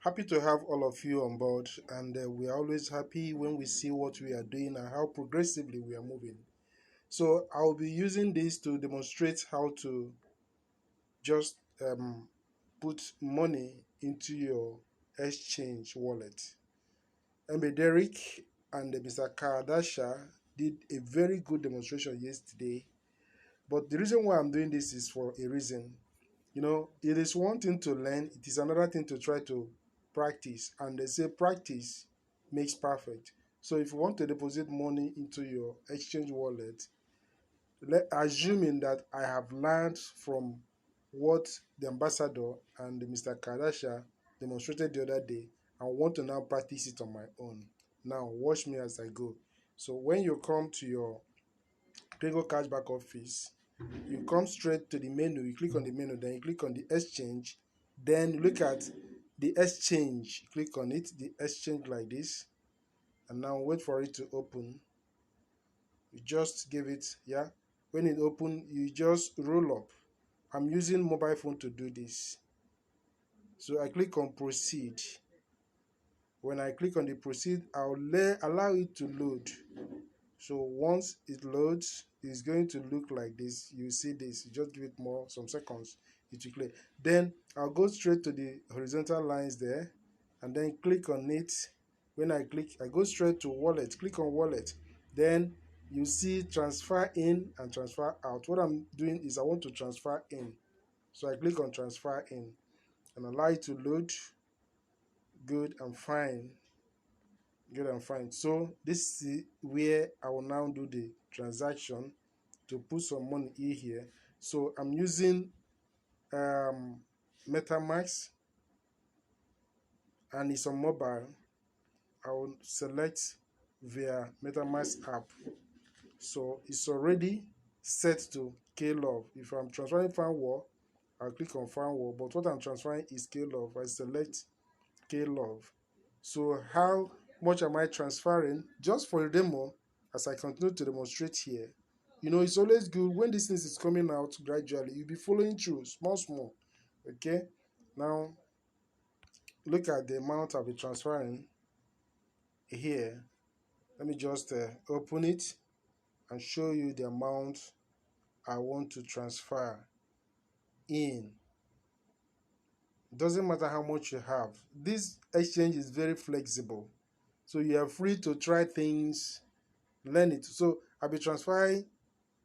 Happy to have all of you on board, and we are always happy when we see what we are doing and how progressively we are moving. So, I'll be using this to demonstrate how to just put money into your exchange wallet. MB Derek and Mr. Kardasha did a very good demonstration yesterday, but the reason why I'm doing this is for a reason. It is one thing to learn, it is another thing to try to practice. And they say practice makes perfect. So if you want to deposit money into your exchange wallet, assuming that I have learned from what the ambassador and Mr. Kardashian demonstrated the other day, I want to now practice it on my own. Now watch me as I go. So when you come to your Kringle cashback office, you come straight to the menu, you click on the menu, then you click on the exchange, then look at the exchange, click on it, the exchange like this, and now wait for it to open. You just give it, yeah, when it open, you just roll up. I'm using mobile phone to do this, so I click on proceed. When I click on the proceed, I'll allow it to load. So once it loads, it's going to look like this. You see this, you just give it some seconds, it will clear. Then I'll go straight to the horizontal lines there and then click on it. When I click, I go straight to wallet, click on wallet. Then you see transfer in and transfer out. What I'm doing is I want to transfer in. So I click on transfer in and allow it to load. Good and fine. Good and fine. So this is where I will now do the transaction to put some money in here. So I'm using MetaMask and it's on mobile. I will select via MetaMask app. So it's already set to K-Love. If I'm transferring Fanwall, I'll click on Fanwall. But what I'm transferring is K-Love. I select K-Love. So how much am I transferring? Just for a demo, as I continue to demonstrate here, it's always good when this thing is coming out gradually. You'll be following through, small. Okay? Now, look at the amount I'll be transferring here. Let me just open it and show you the amount I want to transfer in. Doesn't matter how much you have. This exchange is very flexible. So you are free to try things, learn it. So I'll be transferring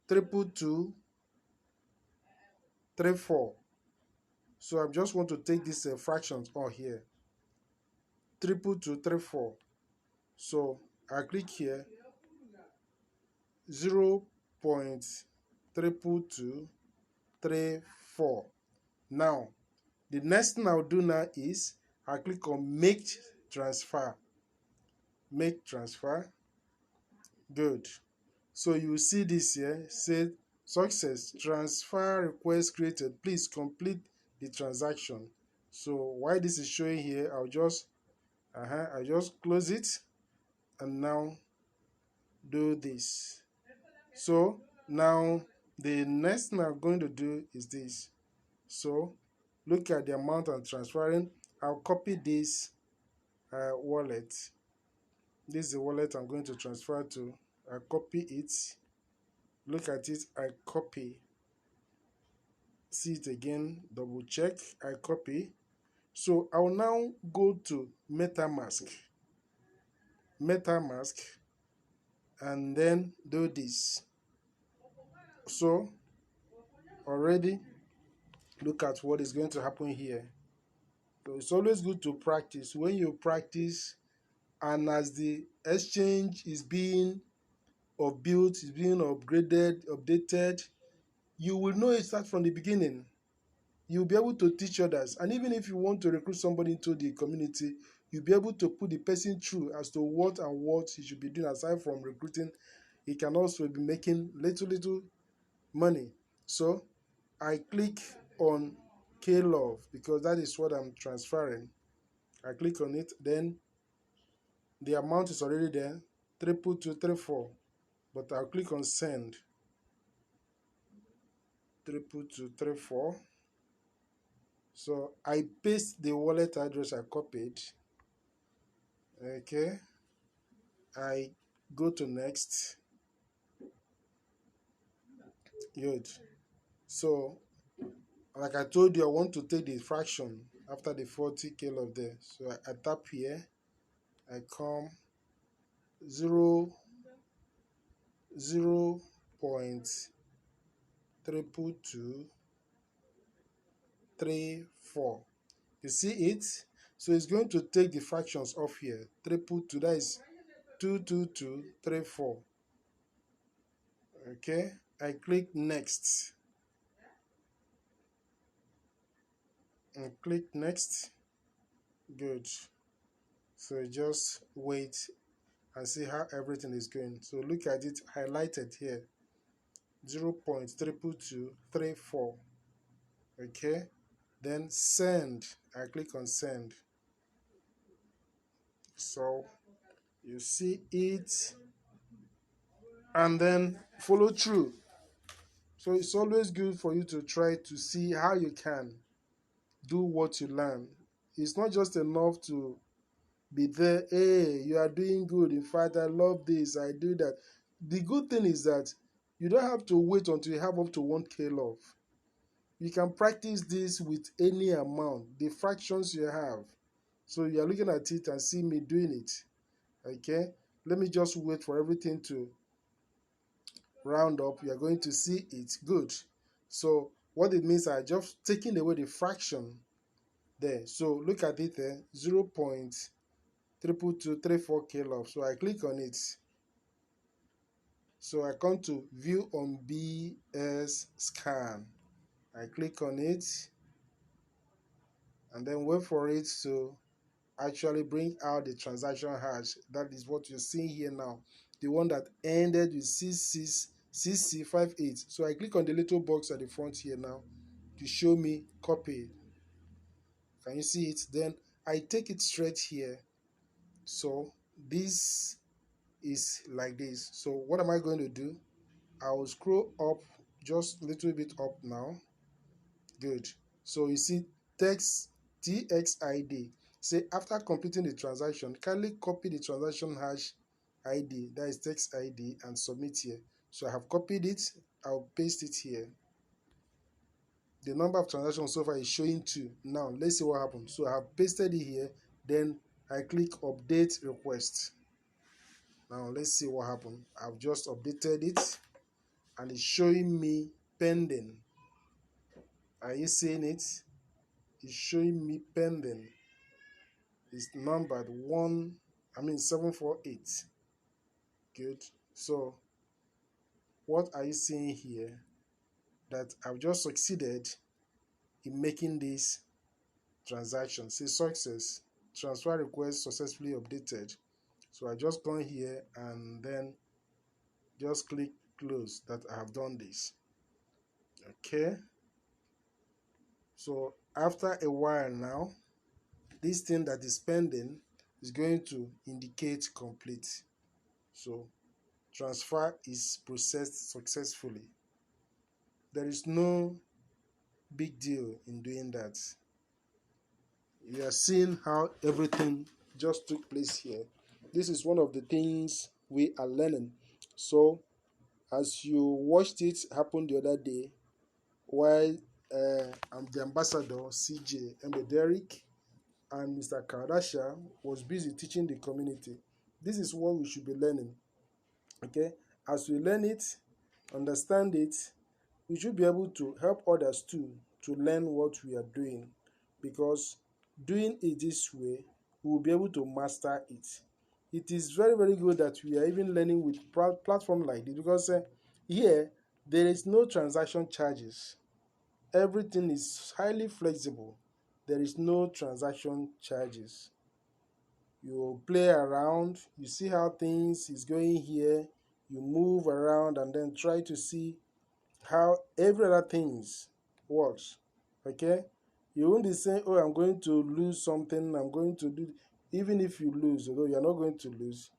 22234. So I just want to take this fractions all here. 22234. So I click here 0.32234. Now the next thing I'll do now is I click on make transfer. Make transfer. Good. So you see this here, said success, transfer request created. Please complete the transaction. So while this is showing here, I'll just close it and now do this. So now the next thing I'm going to do is this. So look at the amount I'm transferring. I'll copy this wallet. This is the wallet I'm going to transfer to. I copy it. Look at it, I copy. See it again, double check, I copy. So I will now go to MetaMask. And then do this. So already look at what is going to happen here. So it's always good to practice. When you practice and as the exchange is being built, is being upgraded, updated, you will know it start from the beginning. You'll be able to teach others. And even if you want to recruit somebody into the community, you'll be able to put the person through as to what he should be doing. Aside from recruiting, he can also be making little money. So I click on K-Love because that is what I'm transferring. I click on it, then the amount is already there, 32234. But I'll click on send. 32234. So I paste the wallet address I copied. Okay, I go to next. Good. So like I told you, I want to take the fraction after the 40 kilo there. So I tap here, I come 0 point triple two 3 4. You see it? So it's going to take the fractions off here. Triple two, that is 22234. Okay, I click next and click next. Good. So just wait and see how everything is going. So look at it highlighted here, 0.22234. Okay, then send. I click on send. So you see it and then follow through. So it's always good for you to try to see how you can do what you learn. It's not just enough to be there, hey, you are doing good. In fact, I love this, I do that. The good thing is that you don't have to wait until you have up to 1K love. You can practice this with any amount, the fractions you have. So you are looking at it and see me doing it. Okay, let me just wait for everything to round up. You are going to see it good. So what it means, I just taking away the fraction there. So look at it there, 0.22234 kilo. So I click on it. So I come to view on BS scan. I click on it and then wait for it to actually bring out the transaction hash. That is what you're seeing here now, the one that ended with 66CC58. So I click on the little box at the front here now to show me copy. Can you see it? Then I take it straight here. So this is like this. So what am I going to do? I will scroll up just a little bit up now. Good. So you see text TXID. Say after completing the transaction, kindly copy the transaction hash ID, that is text ID, and submit here. So I have copied it. I'll paste it here. The number of transactions so far is showing 2. Now let's see what happens. So I have pasted it here. Then I click update request. Now let's see what happened. I've just updated it and it's showing me pending. Are you seeing it? It's showing me pending. It's numbered 748. Good. So what are you seeing here? That I've just succeeded in making this transaction. Say success. Transfer request successfully updated. So I just come here and then just click close that I have done this. Okay. So after a while now, this thing that is pending is going to indicate complete. So transfer is processed successfully. There is no big deal in doing that. You are seeing how everything just took place here. This is one of the things we are learning. So as you watched it happen the other day, while I'm the ambassador CJ Mbederik and Mr. Kardashian was busy teaching the community. This is what we should be learning. Okay, as we learn it, understand it, we should be able to help others too to learn what we are doing, because doing it this way, we will be able to master it. It is very, very good that we are even learning with platform like this, because here there is no transaction charges. Everything is highly flexible. There is no transaction charges. You play around, you see how things is going here, you move around and then try to see how every other things works. Okay, you won't be saying, oh, I'm going to lose something, I'm going to do. Even if you lose, although you're not going to lose,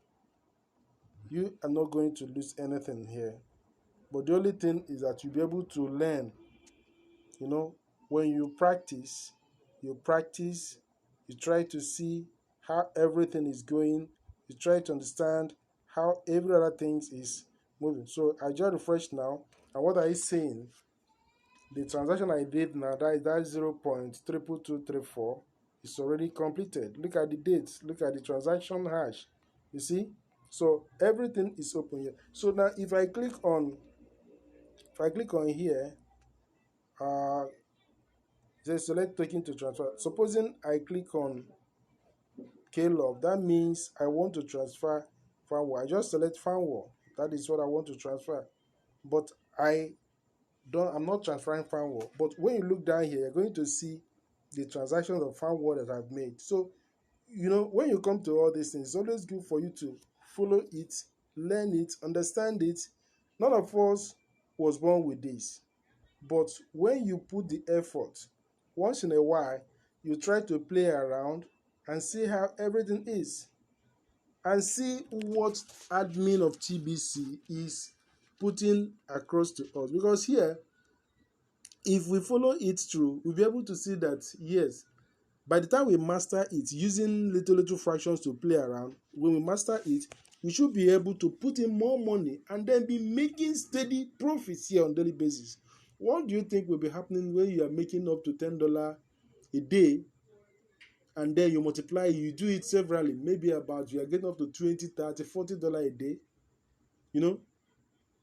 you are not going to lose anything here. But the only thing is that you'll be able to learn. When you practice, you practice, you try to see how everything is going, you try to understand how every other thing is moving. So I just refresh now, and what are you saying? The transaction I did now, that 0.32234 is already completed. Look at the dates, look at the transaction hash. You see? So everything is open here. So now if I click on here, uh say select token to transfer. Supposing I click on KLOG, that means I want to transfer firmware. I just select firmware. That is what I want to transfer. But I'm not transferring firmware. But when you look down here, you're going to see the transactions of firmware that I've made. So, when you come to all these things, it's always good for you to follow it, learn it, understand it. None of us was born with this. But when you put the effort, once in a while, you try to play around and see how everything is. And see what admin of TBC is putting across to us. Because here, if we follow it through, we'll be able to see that, yes, by the time we master it, using little fractions to play around, when we master it, we should be able to put in more money and then be making steady profits here on a daily basis. What do you think will be happening when you are making up to $10 a day, and then you multiply, you do it severally, maybe about you are getting up to $20, $30, $40 a day?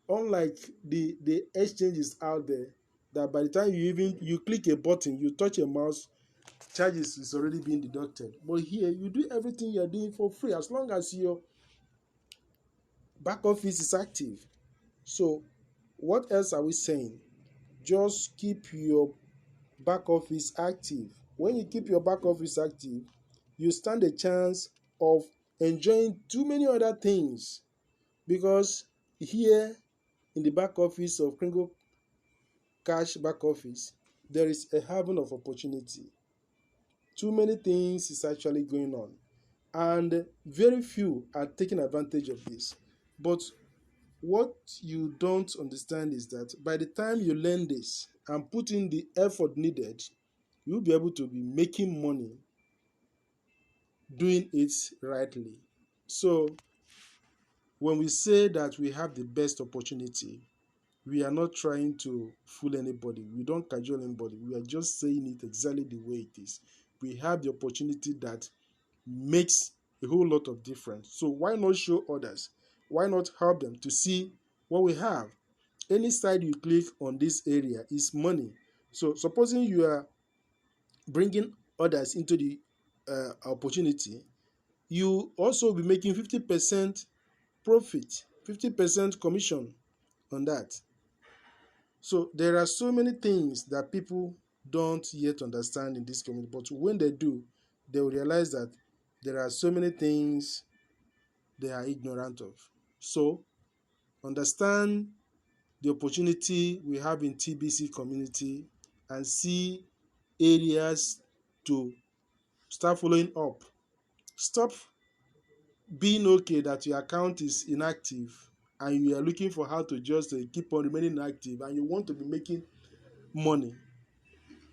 Unlike the exchanges out there, that by the time you click a button, you touch a mouse, charges is already being deducted. But here, you do everything you're doing for free as long as your back office is active. So what else are we saying? Just keep your back office active. When you keep your back office active, you stand a chance of enjoying too many other things, because here in the back office of Kringle Cash back office, there is a haven of opportunity. Too many things is actually going on, and very few are taking advantage of this. But what you don't understand is that by the time you learn this and put in the effort needed, you'll be able to be making money doing it rightly. So when we say that we have the best opportunity, we are not trying to fool anybody. We don't cajole anybody. We are just saying it exactly the way it is. We have the opportunity that makes a whole lot of difference. So why not show others? Why not help them to see what we have? Any side you click on this area is money. So supposing you are bringing others into the opportunity, you also be making 50% profit, 50% commission on that. So there are so many things that people don't yet understand in this community, but when they do, they will realize that there are so many things they are ignorant of. So understand the opportunity we have in TBC community and see areas to start following up. Stop being okay that your account is inactive and you are looking for how to just keep on remaining active and you want to be making money.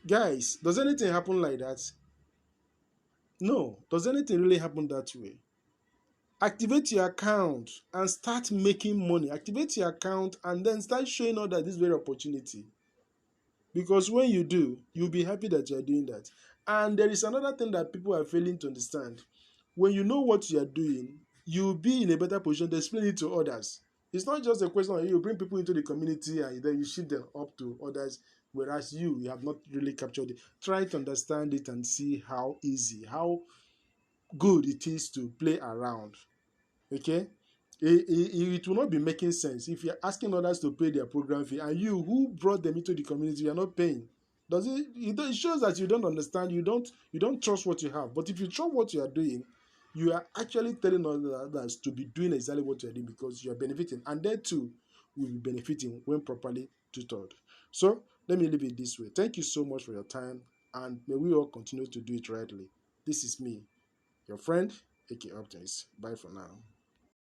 Guys, does anything happen like that? No. Does anything really happen that way? Activate your account and start making money. Activate your account and then start showing others this very opportunity. Because when you do, you'll be happy that you're doing that. And there is another thing that people are failing to understand. When you know what you are doing, you'll be in a better position to explain it to others. It's not just a question of you bring people into the community and then you shift them up to others, whereas you have not really captured it. Try to understand it and see how easy, how good it is to play around. Okay? It will not be making sense if you're asking others to pay their program fee and you who brought them into the community, you're not paying. Does it shows that you don't understand, you don't trust what you have. But if you trust what you are doing, you are actually telling others to be doing exactly what you are doing, because you are benefiting, and they too will be benefiting when properly tutored. So let me leave it this way. Thank you so much for your time, and may we all continue to do it rightly. This is me, your friend, AK Optimus. Bye for now.